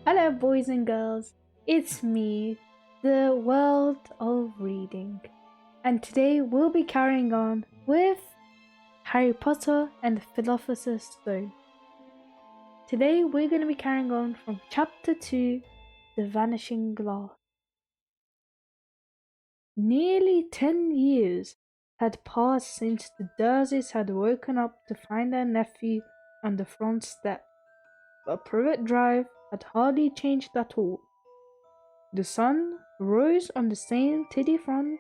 Hello, boys and girls. It's me, the world of reading. And today we'll be carrying on with Harry Potter and the Philosopher's Stone. Today we're going to be carrying on from Chapter 2, The Vanishing Glass. Nearly 10 years had passed since the Dursleys had woken up to find their nephew on the front step. But Privet Drive had hardly changed at all. The sun rose on the same tidy front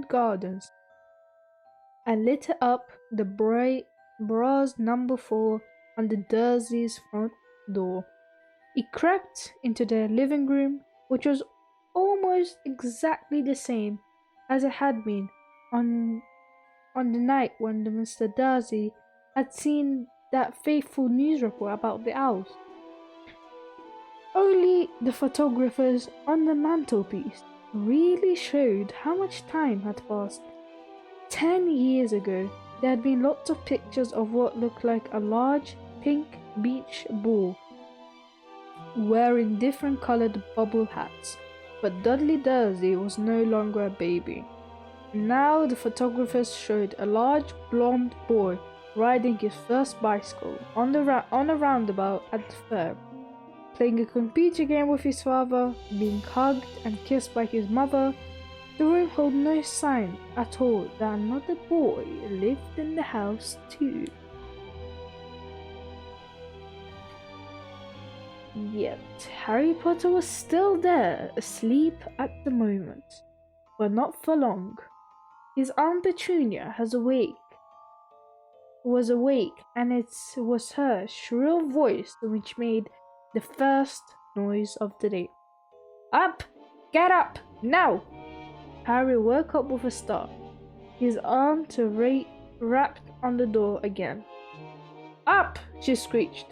gardens and lit up the bright brass number 4 on the Dursleys' front door. He crept into their living room, which was almost exactly the same as it had been on the night when the Mr. Darcy had seen that fateful news report about the owls. Only the photographers on the mantelpiece really showed how much time had passed. 10 years ago, there had been lots of pictures of what looked like a large pink beach ball wearing different coloured bubble hats, but Dudley Dursley was no longer a baby. Now the photographers showed a large blonde boy riding his first bicycle on a roundabout at the fair, playing a computer game with his father, being hugged and kissed by his mother. The room held no sign at all that another boy lived in the house too. Yet Harry Potter was still there, asleep at the moment, but not for long. His Aunt Petunia was awake, and it was her shrill voice which made the first noise of the day. Up! Get up! Now! Harry woke up with a start. His aunt rapped on the door again. Up! She screeched.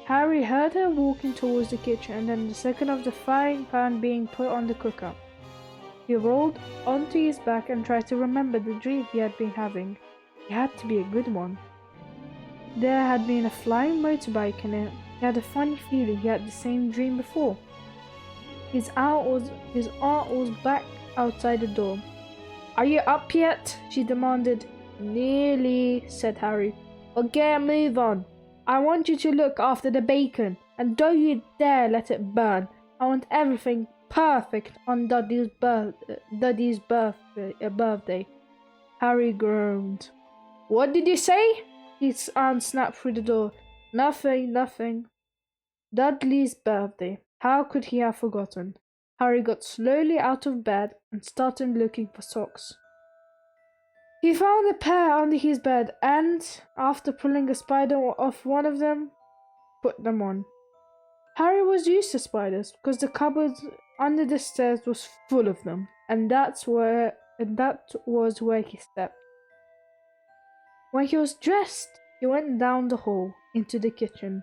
Harry heard her walking towards the kitchen, and then the second of the frying pan being put on the cooker. He rolled onto his back and tried to remember the dream he had been having. It had to be a good one. There had been a flying motorbike in it. He had a funny feeling he had the same dream before. His aunt was back outside the door. Are you up yet? She demanded. Nearly, said Harry. Well, get a move on. I want you to look after the bacon, and don't you dare let it burn. I want everything perfect on Dudley's birthday. Harry groaned. What did you say? His aunt snapped through the door. Nothing. Dudley's birthday. How could he have forgotten? Harry got slowly out of bed and started looking for socks. He found a pair under his bed and, after pulling a spider off one of them, put them on. Harry was used to spiders because the cupboard under the stairs was full of them, and that was where he stepped. When he was dressed, he went down the hall into the kitchen.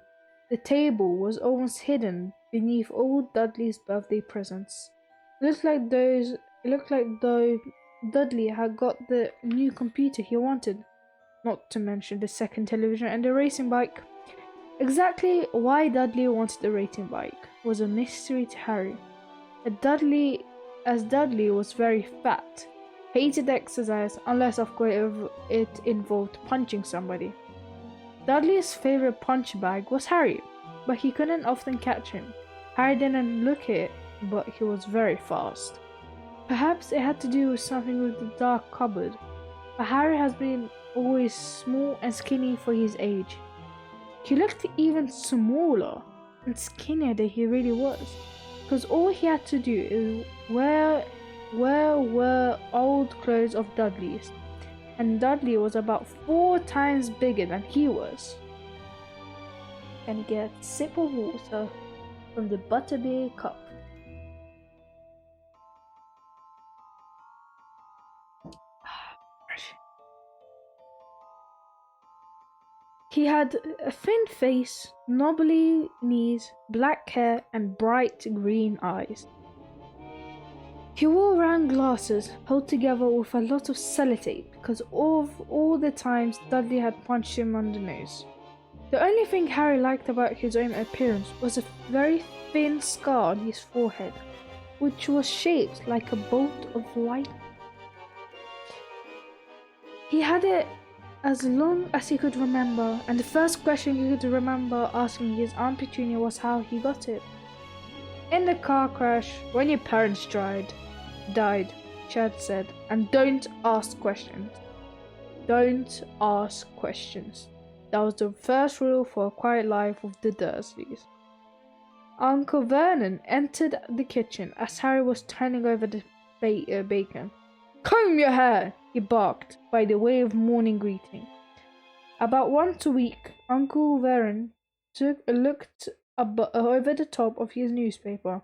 The table was almost hidden beneath all Dudley's birthday presents. It looked like though Dudley had got the new computer he wanted, not to mention the second television and the racing bike. Exactly why Dudley wanted the racing bike was a mystery to Harry. As Dudley was very fat, hated exercise unless of course it involved punching somebody. Dudley's favorite punch bag was Harry, but he couldn't often catch him. Harry didn't look it, but he was very fast. Perhaps it had to do with something with the dark cupboard, but Harry has been always small and skinny for his age. He looked even smaller and skinnier than he really was, because all he had to do is wear old clothes of Dudley's, and Dudley was about 4 times bigger than he was. And get a sip of water from the butterbeer cup. He had a thin face, knobbly knees, black hair, and bright green eyes. He wore round glasses held together with a lot of sellotape because of all the times Dudley had punched him on the nose. The only thing Harry liked about his own appearance was a very thin scar on his forehead, which was shaped like a bolt of light. He had it as long as he could remember, and the first question he could remember asking his Aunt Petunia was how he got it. In the car crash, when your parents died, Chad said, and don't ask questions. Don't ask questions. That was the first rule for a quiet life of the Dursleys. Uncle Vernon entered the kitchen as Harry was turning over the bacon. "Comb your hair!" he barked, by the way of morning greeting. About once a week, Uncle Vernon looked over the top of his newspaper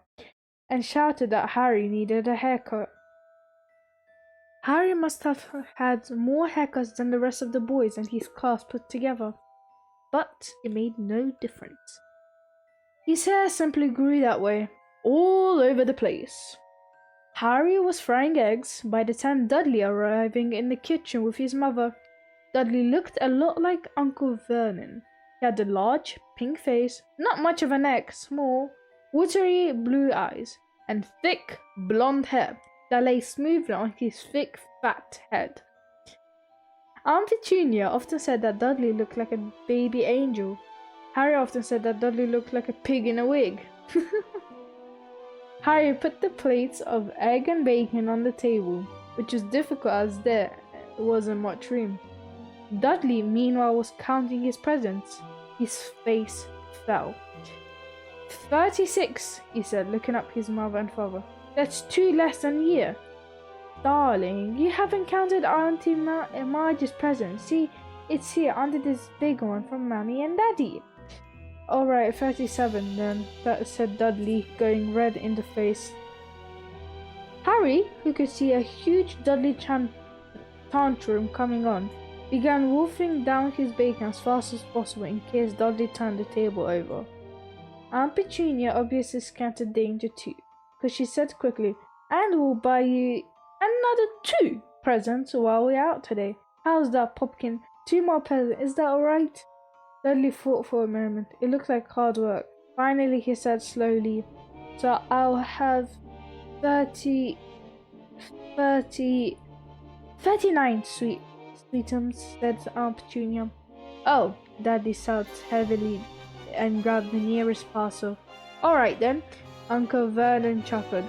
and shouted that Harry needed a haircut. Harry must have had more haircuts than the rest of the boys in his class put together, but it made no difference. His hair simply grew that way, all over the place. Harry was frying eggs by the time Dudley arriving in the kitchen with his mother. Dudley looked a lot like Uncle Vernon. He had a large, pink face, not much of a neck, small, watery blue eyes, and thick, blonde hair that lay smoothly on his thick, fat head. Aunt Petunia often said that Dudley looked like a baby angel. Harry often said that Dudley looked like a pig in a wig. Harry put the plates of egg and bacon on the table, which was difficult as there wasn't much room. Dudley, meanwhile, was counting his presents. His face fell. 36, he said, looking up his mother and father. That's 2 less than a year. Darling, you haven't counted Auntie Marge's presents. See, it's here under this big one from Mammy and Daddy. Alright, 37 then, said Dudley, going red in the face. Harry, who could see a huge Dudley tantrum coming on, began wolfing down his bacon as fast as possible in case Dudley turned the table over. Aunt Petunia obviously scented danger too, because she said quickly, "And we'll buy you another 2 presents while we're out today. How's that, Pumpkin? 2 more presents, is that alright?" Dudley thought for a moment. It looked like hard work. Finally, he said slowly, "So I'll have 39 sweetums," said Aunt Petunia. "Oh," Daddy sighed heavily and grabbed the nearest parcel. "Alright then," Uncle Vernon chuckled.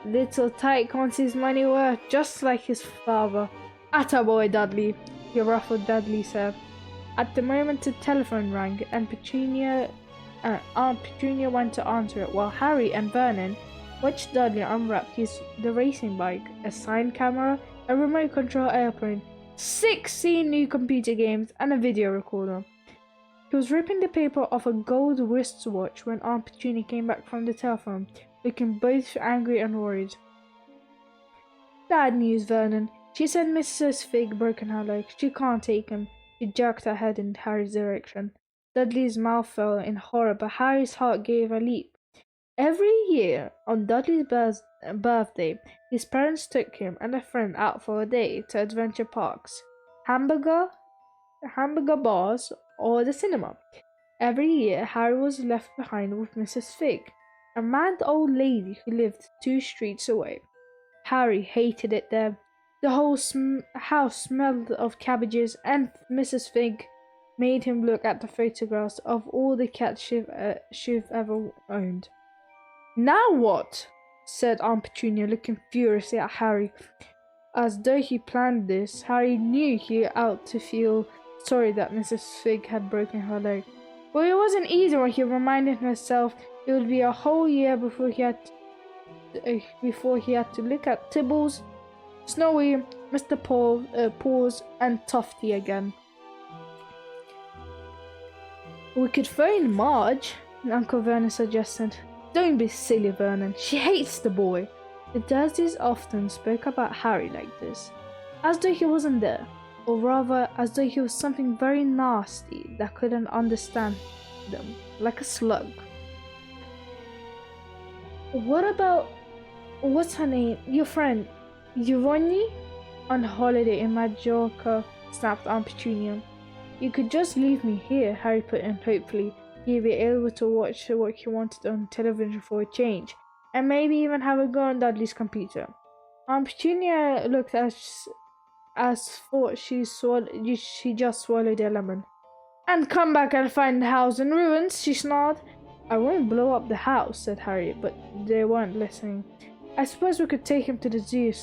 "Little Tyke wants his money worth, just like his father." "Attaboy, Dudley," he ruffled Dudley's hair. At the moment the telephone rang, and Aunt Petunia went to answer it, while Harry and Vernon watched Dudley unwrap the racing bike, a sign camera, a remote control airplane, 16 new computer games, and a video recorder. He was ripping the paper off a gold wristwatch when Aunt Petunia came back from the telephone, looking both angry and worried. "Bad news, Vernon. She said Mrs. Fig broken her leg. She can't take him." She jerked her head in Harry's direction. Dudley's mouth fell in horror, but Harry's heart gave a leap. Every year, on Dudley's birthday, his parents took him and a friend out for a day to adventure parks, hamburger bars, or the cinema. Every year, Harry was left behind with Mrs. Fig, a mad old lady who lived 2 streets away. Harry hated it there. The whole house smelled of cabbages, and Mrs. Fig made him look at the photographs of all the cats she've ever owned. "Now what?" said Aunt Petunia, looking furiously at Harry. As though he planned this, Harry knew he ought to feel sorry that Mrs. Fig had broken her leg. But it wasn't easy when he reminded himself it would be a whole year before he had to look at Tibbles, Snowy, Mr. Paws, and Tufty again. "We could phone Marge," Uncle Vernon suggested. "Don't be silly, Vernon. She hates the boy." The Dursleys often spoke about Harry like this, as though he wasn't there, or rather as though he was something very nasty that couldn't understand them, like a slug. "What about, what's her name, your friend, Yvonne, on holiday in Majorca?" snapped Aunt Petunia. You could just leave me here, Harry put in hopefully. He'd be able to watch what he wanted on television for a change, and maybe even have a go on Dudley's computer. Aunt Petunia looked as thought she just swallowed a lemon. And come back and find the house in ruins, she snarled. I won't blow up the house, said Harry, but they weren't listening. I suppose we could take him to the zoo,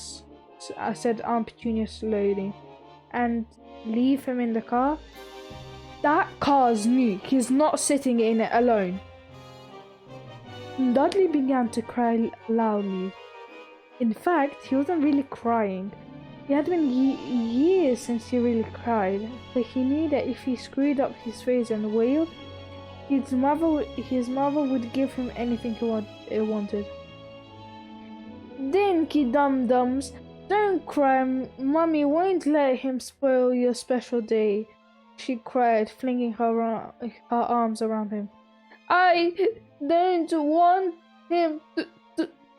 said Aunt Petunia slowly, and leave him in the car. That car's new. He's not sitting in it alone. Dudley began to cry loudly. In fact, he wasn't really crying. It had been years since he really cried, but he knew that if he screwed up his face and wailed, his mother would give him anything he wanted. Dinky dum-dums, don't cry, Mummy won't let him spoil your special day, she cried, flinging her arms around him. I don't want him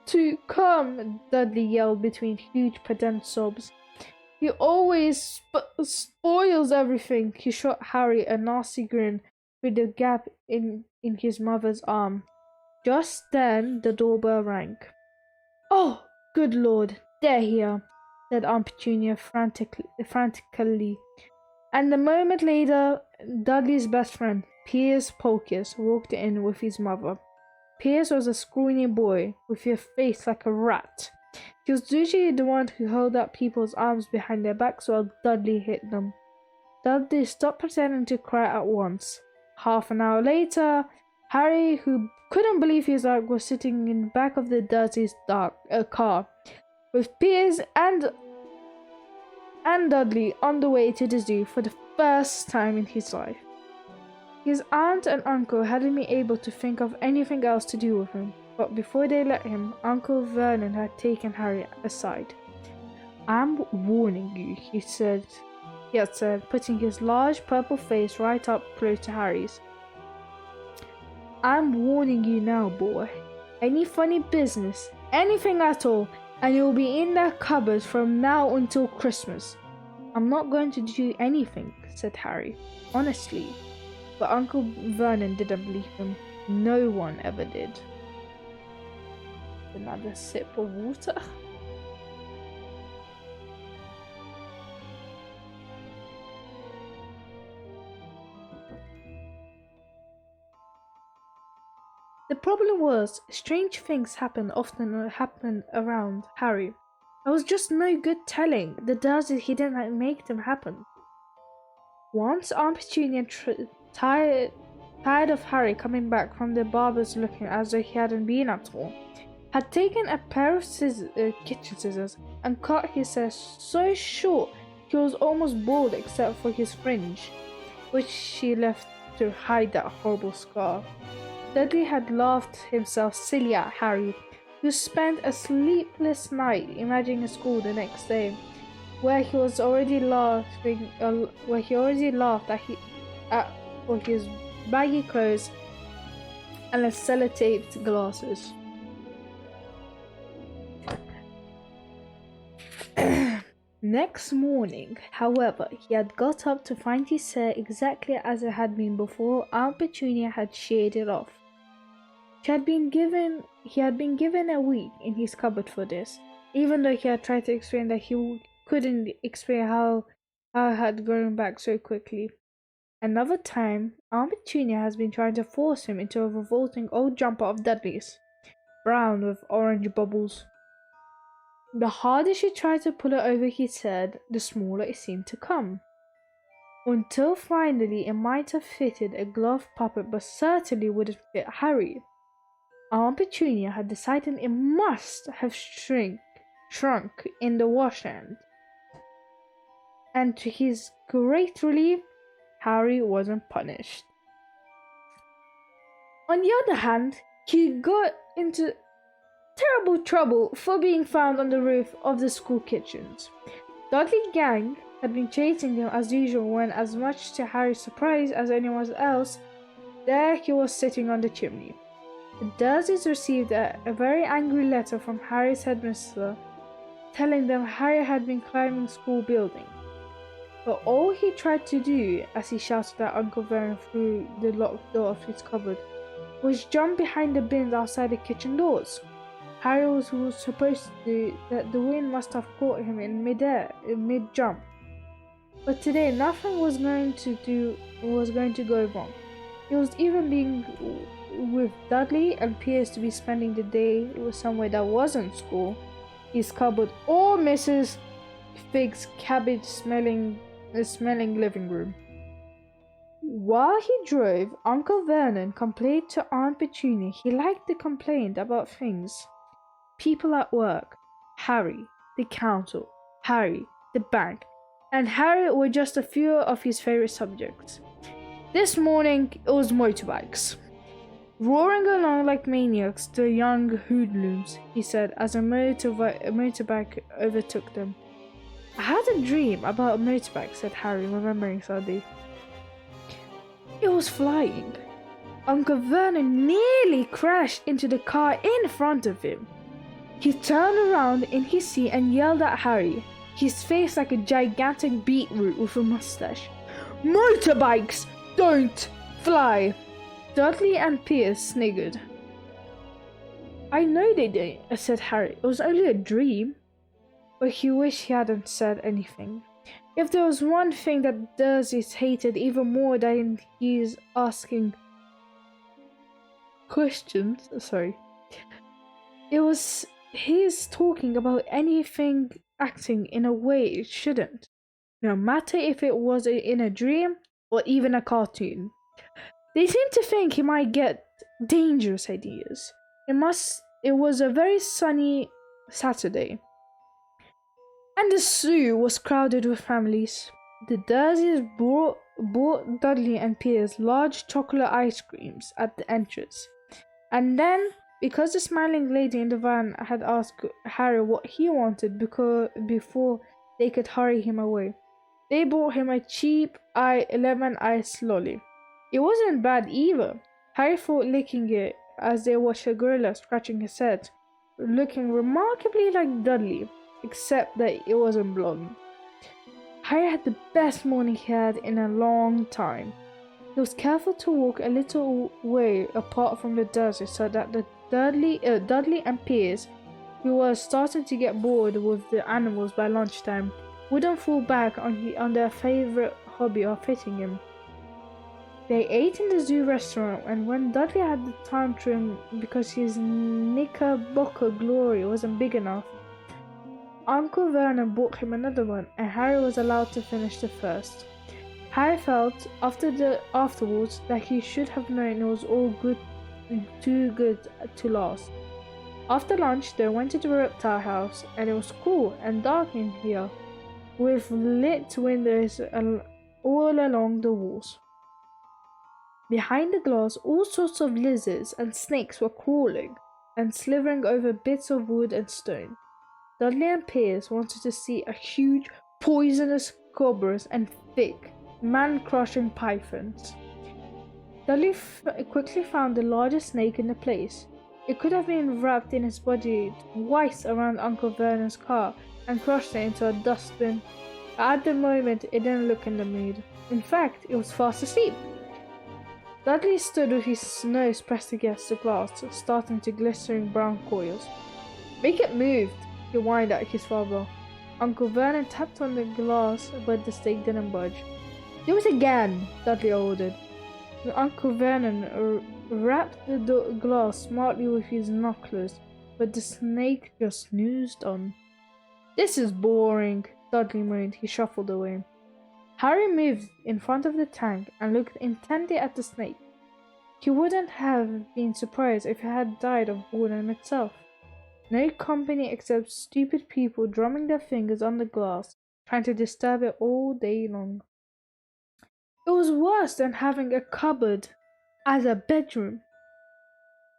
to come, Dudley yelled between huge pedant sobs. He always spoils everything. He shot Harry a nasty grin through the gap in his mother's arm. Just then the doorbell rang. Oh, good Lord, they're here, said Aunt Petunia frantically. And a moment later, Dudley's best friend, Piers Polkiss, walked in with his mother. Piers was a scrawny boy with a face like a rat. He was usually the one who held up people's arms behind their backs while Dudley hit them. Dudley stopped pretending to cry at once. Half an hour later, Harry, who couldn't believe his luck, was sitting in the back of the Dursley's car, with Piers and Dudley on the way to the zoo for the first time in his life. His aunt and uncle hadn't been able to think of anything else to do with him, but before they let him, Uncle Vernon had taken Harry aside. I'm warning you, he had said, putting his large purple face right up close to Harry's. I'm warning you now, boy. Any funny business, anything at all, and you'll be in that cupboard from now until Christmas. I'm not going to do anything, said Harry, honestly. But Uncle Vernon didn't believe him. No one ever did. Another sip of water. The problem was, strange things often happened around Harry. There was just no good telling the Dursleys he didn't make them happen. Once Aunt Petunia, tired of Harry coming back from the barber's looking as though he hadn't been at all, had taken a pair of kitchen scissors and cut his hair so short he was almost bald except for his fringe, which she left to hide that horrible scar. Dudley had laughed himself silly at Harry, who spent a sleepless night imagining school the next day, where he already laughed for his baggy clothes and his sellotaped glasses. Next morning, however, he had got up to find his hair exactly as it had been before Aunt Petunia had sheared it off. He had been given a week in his cupboard for this, even though he had tried to explain that he couldn't explain how it had grown back so quickly. Another time, Aunt Petunia has been trying to force him into a revolting old jumper of Dudley's, brown with orange bubbles. The harder she tried to pull it over his head, the smaller it seemed to come. Until finally it might have fitted a glove puppet but certainly wouldn't fit Harry. Aunt Petunia had decided it must have shrunk in the wash hand. And to his great relief, Harry wasn't punished. On the other hand, he got into terrible trouble for being found on the roof of the school kitchens. Dudley's gang had been chasing him as usual when, as much to Harry's surprise as anyone else, there he was sitting on the chimney. The Dursleys received a very angry letter from Harry's headmaster telling them Harry had been climbing school building. But all he tried to do, as he shouted at Uncle Vernon through the locked door of his cupboard, was jump behind the bins outside the kitchen doors. Harry was supposed to do that. The wind must have caught him in mid-air, in mid-jump. But today nothing was going to go wrong. He was even being with Dudley and appears to be spending the day somewhere that wasn't school, his cupboard, or Mrs. Fig's cabbage smelling living room. While he drove, Uncle Vernon complained to Aunt Petunia. He liked to complain about things. People at work, Harry, the council, Harry, the bank, and Harry were just a few of his favorite subjects. This morning, it was motorbikes. Roaring along like maniacs, the young hoodlums, he said as a motorbike overtook them. I had a dream about a motorbike, said Harry, remembering suddenly. It was flying. Uncle Vernon nearly crashed into the car in front of him. He turned around in his seat and yelled at Harry, his face like a gigantic beetroot with a mustache. Motorbikes don't fly! Dudley and Pierce sniggered. I know they didn't, said Harry. It was only a dream. But he wished he hadn't said anything. If there was one thing that Dursley hated even more than his asking questions, it was his talking about anything acting in a way it shouldn't, no matter if it was in a dream or even a cartoon. They seemed to think he might get dangerous ideas. It was a very sunny Saturday, and the zoo was crowded with families. The Dursleys bought Dudley and Piers large chocolate ice creams at the entrance. And then, because the smiling lady in the van had asked Harry what he wanted before they could hurry him away, they bought him a cheap lemon ice lolly. It wasn't bad either. Harry thought licking it as they watched a gorilla scratching his head, looking remarkably like Dudley, except that it wasn't blonde. Harry had the best morning he had in a long time. He was careful to walk a little way apart from the Dursleys so that the Dudley and Piers, who were starting to get bored with the animals by lunchtime, wouldn't fall back on their favourite hobby of hitting him. They ate in the zoo restaurant, and when Dudley had the tantrum because his knickerbocker glory wasn't big enough, Uncle Vernon bought him another one, and Harry was allowed to finish the first. Harry felt afterwards that he should have known it was all too good to last. After lunch, they went to the reptile house, and it was cool and dark in here, with lit windows all along the walls. Behind the glass, all sorts of lizards and snakes were crawling and slithering over bits of wood and stone. Dudley and Piers wanted to see a huge, poisonous cobras and thick, man-crushing pythons. Dudley quickly found the largest snake in the place. It could have been wrapped in its body twice around Uncle Vernon's car and crushed it into a dustbin. At the moment, it didn't look in the mood. In fact, it was fast asleep. Dudley stood with his nose pressed against the glass, starting to glittering brown coils. Make it move, he whined at his father. Uncle Vernon tapped on the glass, but the snake didn't budge. Do it again, Dudley ordered. Uncle Vernon rapped the glass smartly with his knuckles, but the snake just snoozed on. This is boring, Dudley moaned. He shuffled away. Harry moved in front of the tank and looked intently at the snake. He wouldn't have been surprised if it had died of boredom itself. No company except stupid people drumming their fingers on the glass, trying to disturb it all day long. It was worse than having a cupboard as a bedroom,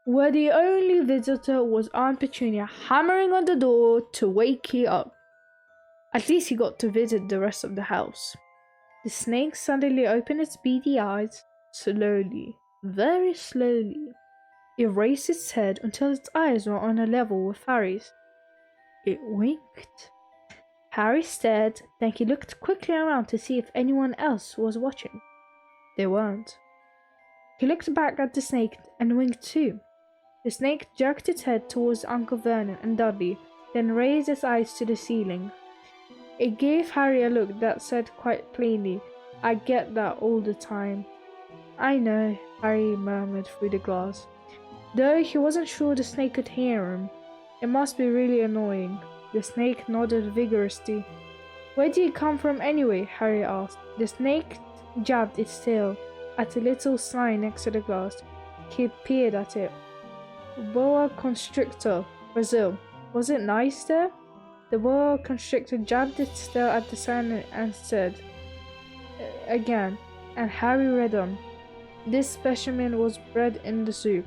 where the only visitor was Aunt Petunia hammering on the door to wake you up. At least he got to visit the rest of the house. The snake suddenly opened its beady eyes, slowly, very slowly. It raised its head until its eyes were on a level with Harry's. It winked. Harry stared, then he looked quickly around to see if anyone else was watching. They weren't. He looked back at the snake and winked too. The snake jerked its head towards Uncle Vernon and Dudley, then raised its eyes to the ceiling. It gave Harry a look that said quite plainly, "I get that all the time." "I know," Harry murmured through the glass, though he wasn't sure the snake could hear him. "It must be really annoying." The snake nodded vigorously. "Where do you come from anyway?" Harry asked. The snake jabbed its tail at a little sign next to the glass. He peered at it. "Boa constrictor, Brazil. Was it nice there?" The boa constrictor jabbed its tail at the sign and said again, and Harry read on. "This specimen was bred in the zoo."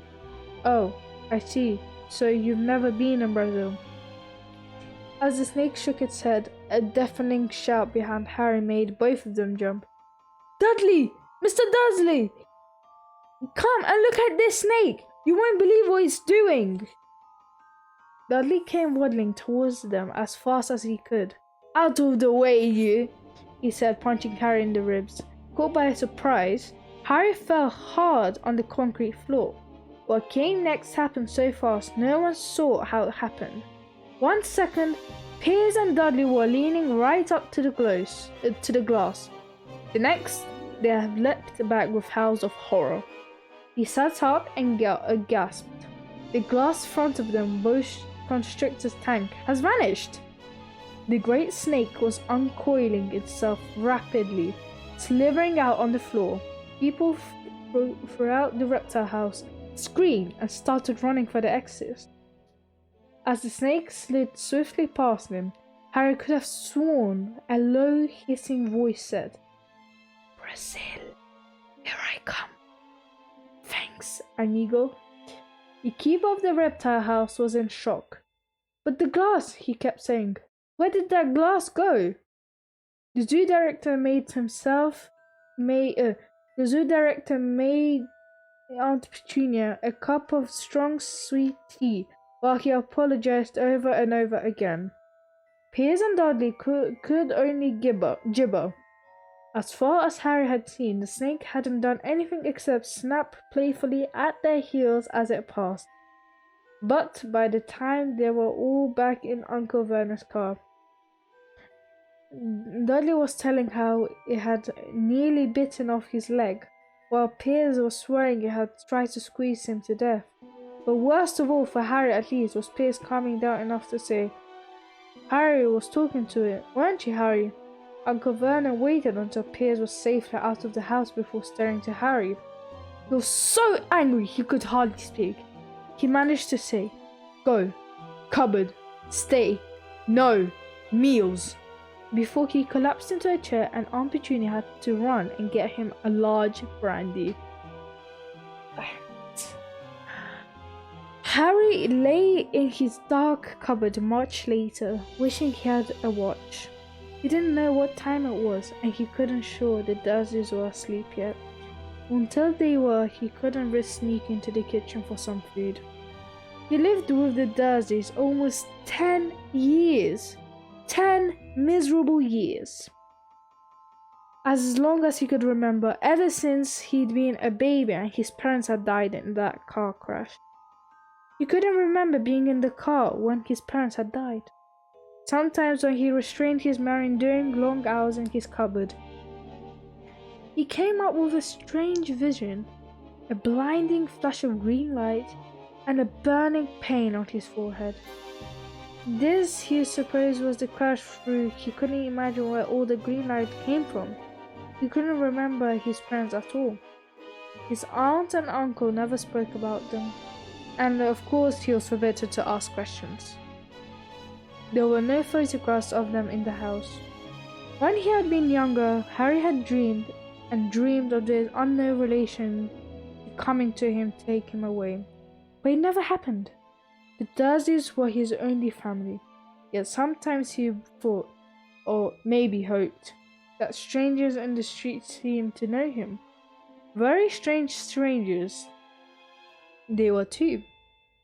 "Oh, I see. So you've never been in Brazil?" As the snake shook its head, a deafening shout behind Harry made both of them jump. "Dudley! Mr. Dursley! Come and look at this snake! You won't believe what it's doing!" Dudley came waddling towards them as fast as he could. "Out of the way, you!" he said, punching Harry in the ribs. Caught by surprise, Harry fell hard on the concrete floor. What came next happened so fast no one saw how it happened. 1 second, Piers and Dudley were leaning right up to the glass. The next, they had leapt back with howls of horror. He sat up and gasped. The glass front of them, both constrictor's tank, has vanished. The great snake was uncoiling itself rapidly, slithering out on the floor. People throughout the reptile house screamed and started running for the exit. As the snake slid swiftly past them, Harry could have sworn a low, hissing voice said, "Brazil, here I come." "Thanks, amigo." The keeper of the reptile house was in shock. "But the glass," he kept saying. "Where did that glass go?" The zoo director made Aunt Petunia a cup of strong sweet tea while he apologized over and over again. Piers and Dudley could only gibber. As far as Harry had seen, the snake hadn't done anything except snap playfully at their heels as it passed. But by the time they were all back in Uncle Vernon's car, Dudley was telling how it had nearly bitten off his leg, while Piers was swearing it had tried to squeeze him to death. But worst of all, for Harry at least, was Piers calming down enough to say, "Harry was talking to it, weren't you, Harry?" Uncle Vernon waited until Piers was safely out of the house before staring to Harry. He was so angry he could hardly speak. He managed to say, "Go, cupboard, stay, no, meals," before he collapsed into a chair and Aunt Petunia had to run and get him a large brandy. Harry lay in his dark cupboard much later, wishing he had a watch. He didn't know what time it was, and he couldn't sure the Dursleys were asleep yet. Until they were, he couldn't risk sneaking into the kitchen for some food. He lived with the Dursleys almost 10 years. 10 miserable years. As long as he could remember, ever since he'd been a baby and his parents had died in that car crash. He couldn't remember being in the car when his parents had died. Sometimes when he restrained his memory during long hours in his cupboard, he came up with a strange vision, a blinding flash of green light and a burning pain on his forehead. This, he supposed, was the crash through. He couldn't imagine where all the green light came from. He couldn't remember his parents at all. His aunt and uncle never spoke about them. And of course, he was forbidden to ask questions. There were no photographs of them in the house. When he had been younger, Harry had dreamed of this unknown relation coming to him to take him away. But it never happened. The Dursleys were his only family, yet sometimes he thought, or maybe hoped, that strangers in the street seemed to know him. Very strange strangers they were too.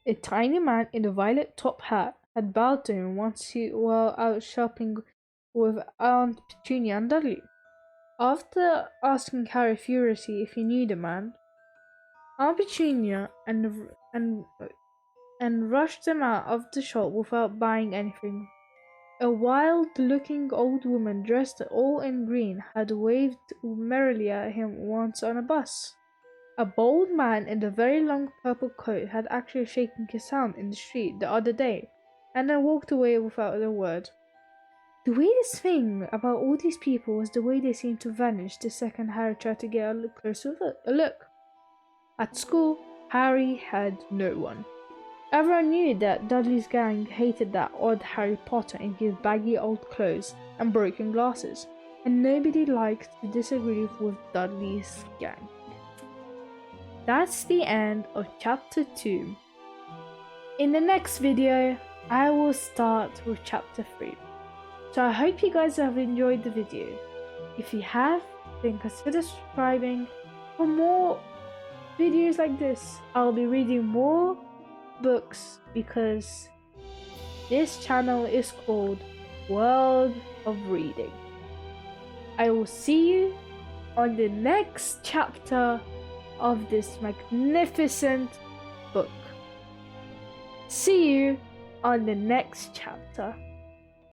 A tiny man in a violet top hat had bowed to him once while out shopping with Aunt Petunia and Dudley. After asking Harry furiously if he knew the man, Aunt Petunia and rushed them out of the shop without buying anything. A wild-looking old woman dressed all in green had waved merrily at him once on a bus. A bald man in a very long purple coat had actually shaken his hand in the street the other day, and then walked away without a word. The weirdest thing about all these people was the way they seemed to vanish the second Harry tried to get a closer look. At school, Harry had no one. Everyone knew that Dudley's gang hated that odd Harry Potter in his baggy old clothes and broken glasses, and nobody liked to disagree with Dudley's gang. That's the end of chapter 2. In the next video, I will start with chapter 3. So I hope you guys have enjoyed the video. If you have, then consider subscribing for more videos like this. I'll be reading more books because this channel is called World of Reading. I will see you on the next chapter of this magnificent book. See you on the next chapter.